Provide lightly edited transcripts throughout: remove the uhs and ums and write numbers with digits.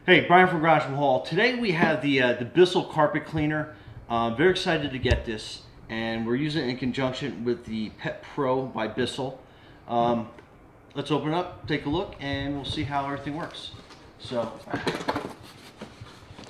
Hey, Brian from Garage Hall. Today we have the Bissell carpet cleaner. Very excited to get this, and we're using it in conjunction with the Pet Pro by Bissell. Let's open it up, take a look, and we'll see how everything works. So,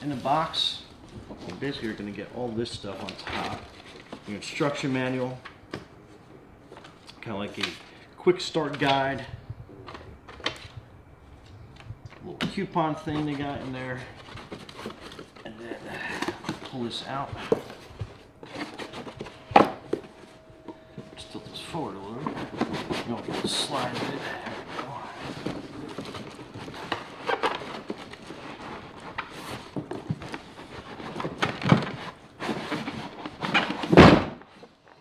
in the box, basically you're going to get all this stuff on top. Your instruction manual, kind of like a quick start guide. Little coupon thing they got in there, and then pull this out. Just tilt this forward a little. You don't get to slide it. There we go.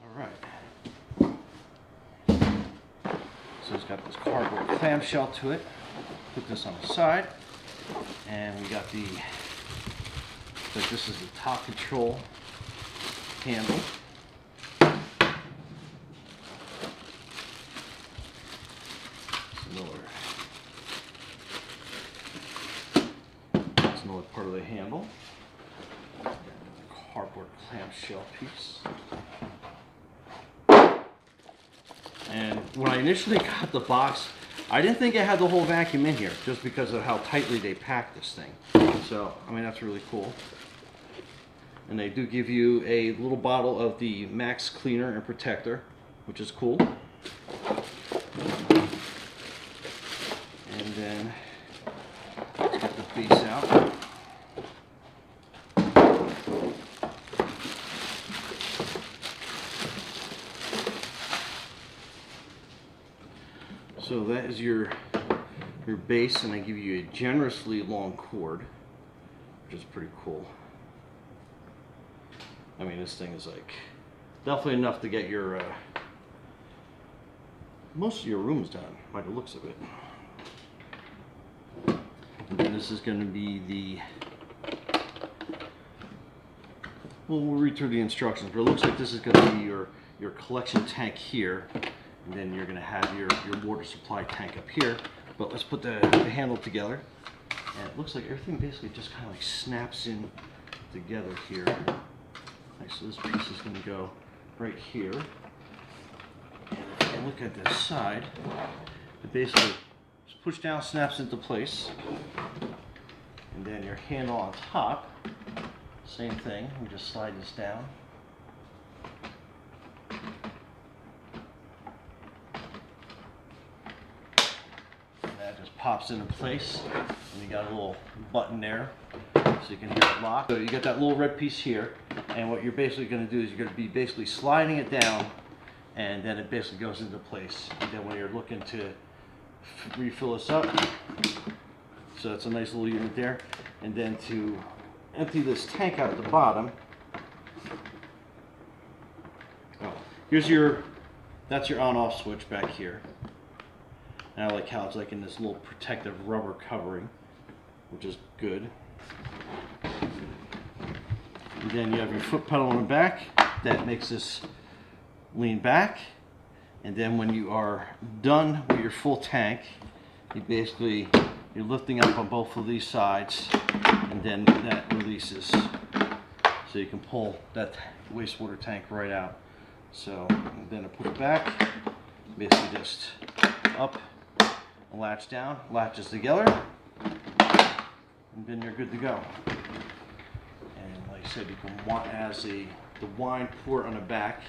All right. So it's got this cardboard clamshell to it. Put this on the side, and we got this is the top control handle. That's another part of the handle. The cardboard clamshell piece. And when I initially got the box, I didn't think it had the whole vacuum in here, just because of how tightly they pack this thing. So, I mean, that's really cool. And they do give you a little bottle of the Max Cleaner and Protector, which is cool. And then, let's get the base out. So that is your base, and they give you a generously long cord, which is pretty cool. I mean, this thing is like definitely enough to get your most of your rooms done by the looks of it. And then this is going to be we'll read through the instructions, but it looks like this is going to be your collection tank here. And then you're going to have your water supply tank up here. But let's put the handle together. And it looks like everything basically just kind of like snaps in together here. Right, so this piece is going to go right here. And if you look at this side, it basically just push down, snaps into place. And then your handle on top, same thing. We just slide this down. Just pops into place, and you got a little button there so you can hear it lock. So you got that little red piece here, and what you're basically going to do is you're going to be basically sliding it down, and then it basically goes into place. And then when you're looking to refill this up, so that's a nice little unit there. And then to empty this tank out at the bottom, that's your on-off switch back here. And I like how it's like in this little protective rubber covering, which is good. And then you have your foot pedal on the back that makes this lean back. And then when you are done with your full tank, you're lifting up on both of these sides, and then that releases. So you can pull that wastewater tank right out. So and then I put it back, basically just up. Latch down, latches together, and then you're good to go. And like I said, you can the wind port on the back,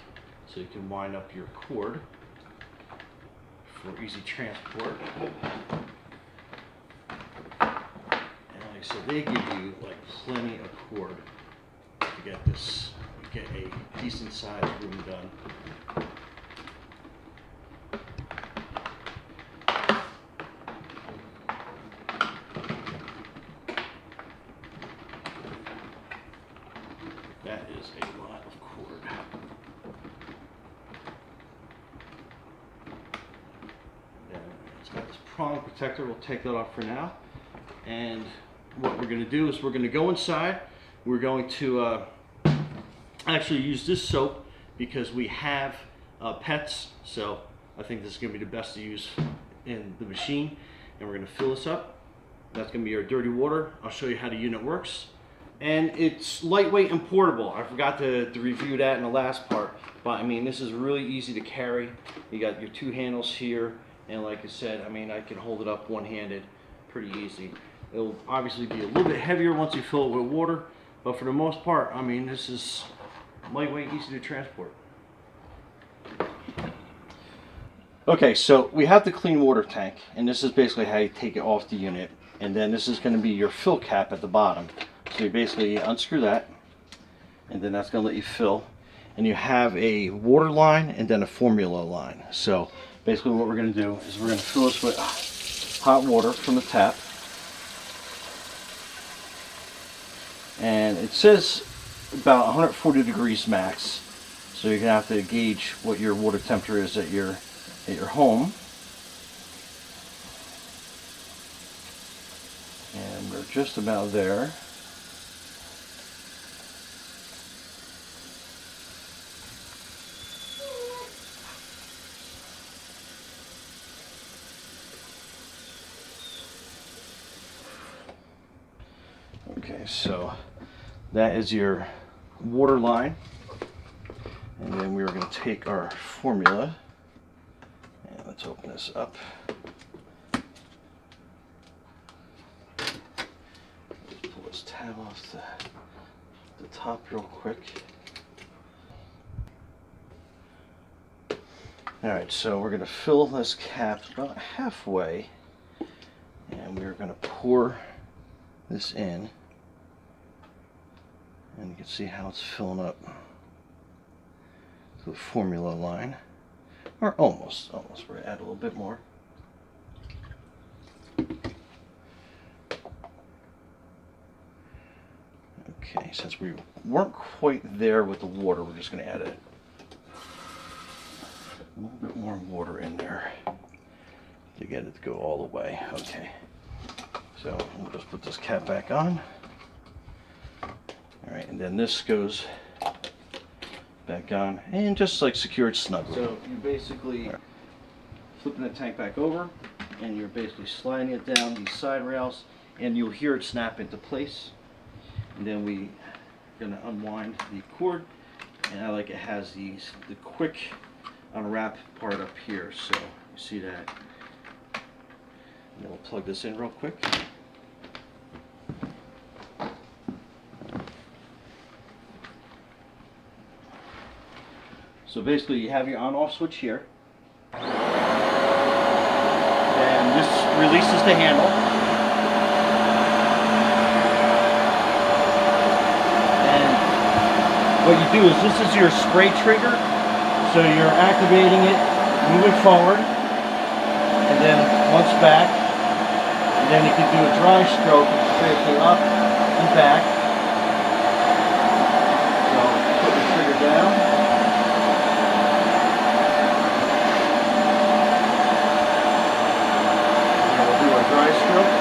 so you can wind up your cord for easy transport. And like I said, they give you like plenty of cord to get a decent sized room done. That is a lot of cord. Then it's got this prong protector. We'll take that off for now. And what we're going to do is we're going to go inside. We're going to actually use this soap because we have pets. So I think this is going to be the best to use in the machine. And we're going to fill this up. That's going to be your dirty water. I'll show you how the unit works. And it's lightweight and portable. I forgot to review that in the last part. But I mean, this is really easy to carry. You got your two handles here. And like I said, I mean, I can hold it up one-handed pretty easy. It'll obviously be a little bit heavier once you fill it with water. But for the most part, I mean, this is lightweight, easy to transport. Okay, so we have the clean water tank, and this is basically how you take it off the unit. And then this is going to be your fill cap at the bottom. So you basically unscrew that, and then that's going to let you fill. And you have a water line and then a formula line. So basically what we're going to do is we're going to fill this with hot water from the tap. And it says about 140 degrees max. So you're going to have to gauge what your water temperature is at your home. And we're just about there. Okay, so that is your water line. And then we're going to take our formula. And let's open this up. Just pull this tab off the top real quick. Alright, so we're going to fill this cap about halfway. And we're going to pour this in. And you can see how it's filling up to the formula line. Or almost. We're going to add a little bit more. Okay, since we weren't quite there with the water, we're just going to add a little bit more water in there to get it to go all the way. Okay, so we'll just put this cap back on. Alright, and then this goes back on and just like secured snugly. So you basically flipping the tank back over and you're basically sliding it down these side rails and you'll hear it snap into place. And then we're going to unwind the cord, and I like it has the quick unwrap part up here, so you see that. And then we'll plug this in real quick. So basically you have your on-off switch here. And this releases the handle. And what you do is this is your spray trigger. So you're activating it, moving forward, and then once back. And then you can do a dry stroke, which is basically up and back. So put the trigger down. Dry stroke.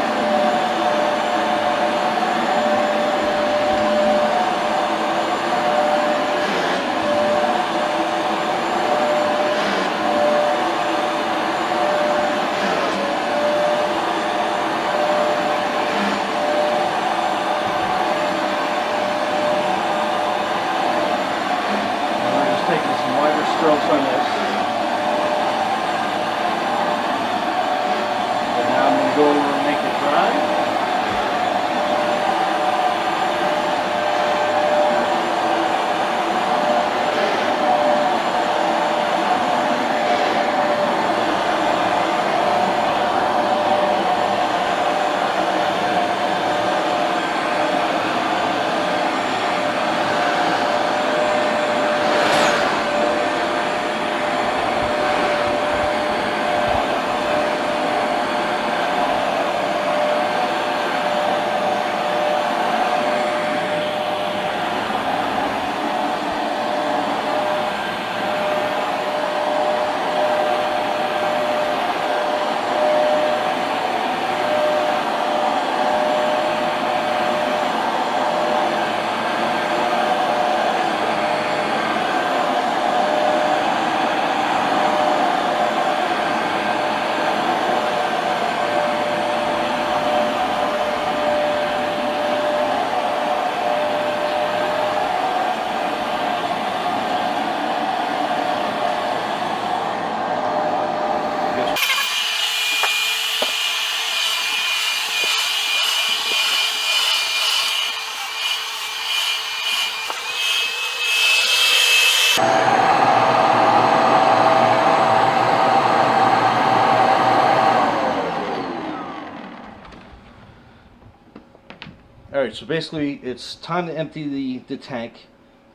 Alright, so basically it's time to empty the tank.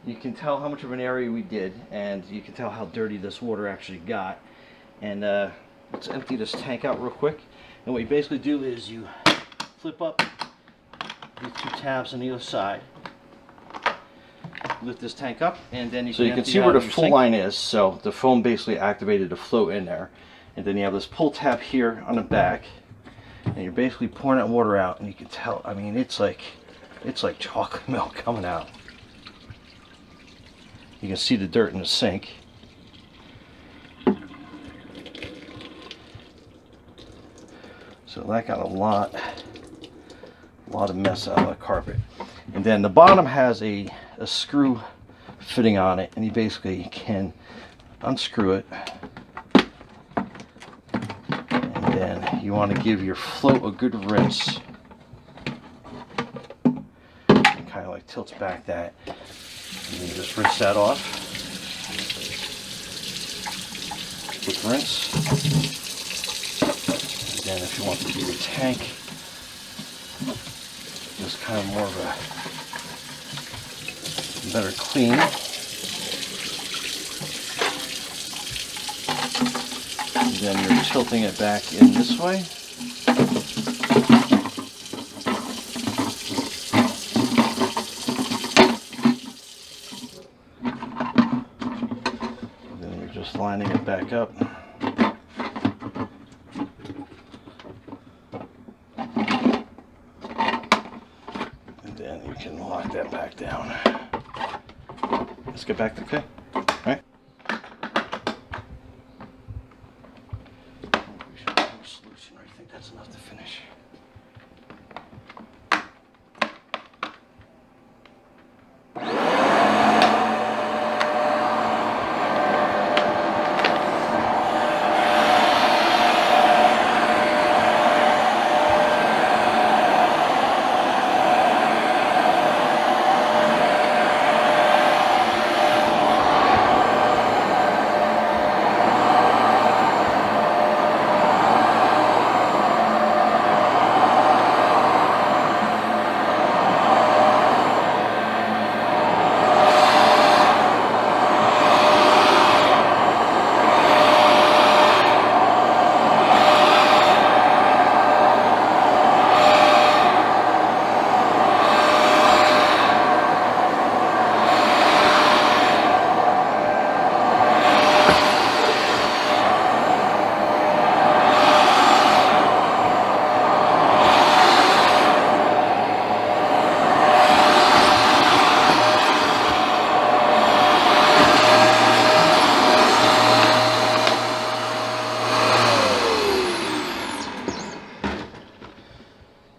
You can tell how much of an area we did, and you can tell how dirty this water actually got. And let's empty this tank out real quick. And what you basically do is you flip up these two tabs on either side, lift this tank up, and then you can see where the full line is. So the foam basically activated the flow in there. And then you have this pull tab here on the back, and you're basically pouring that water out, and you can tell, I mean, it's like chocolate milk coming out. You can see the dirt in the sink. So that got a lot of mess out of the carpet. And then the bottom has a screw fitting on it, and you basically can unscrew it. And then you want to give your float a good rinse. It kind of like tilts back that. And you just rinse that off. Quick rinse. And then if you want to do your tank, just kind of more of a better clean. And then you're tilting it back in this way. And then you're just lining it back up. And then you can lock that back down. Let's get back to okay. All right. We should have a solution. I think that's enough to finish.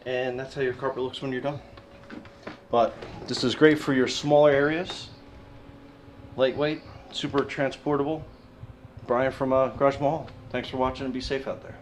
And that's how your carpet looks when you're done. But this is great for your smaller areas. Lightweight, super transportable. Brian from Garage Mahal. Thanks for watching, and be safe out there.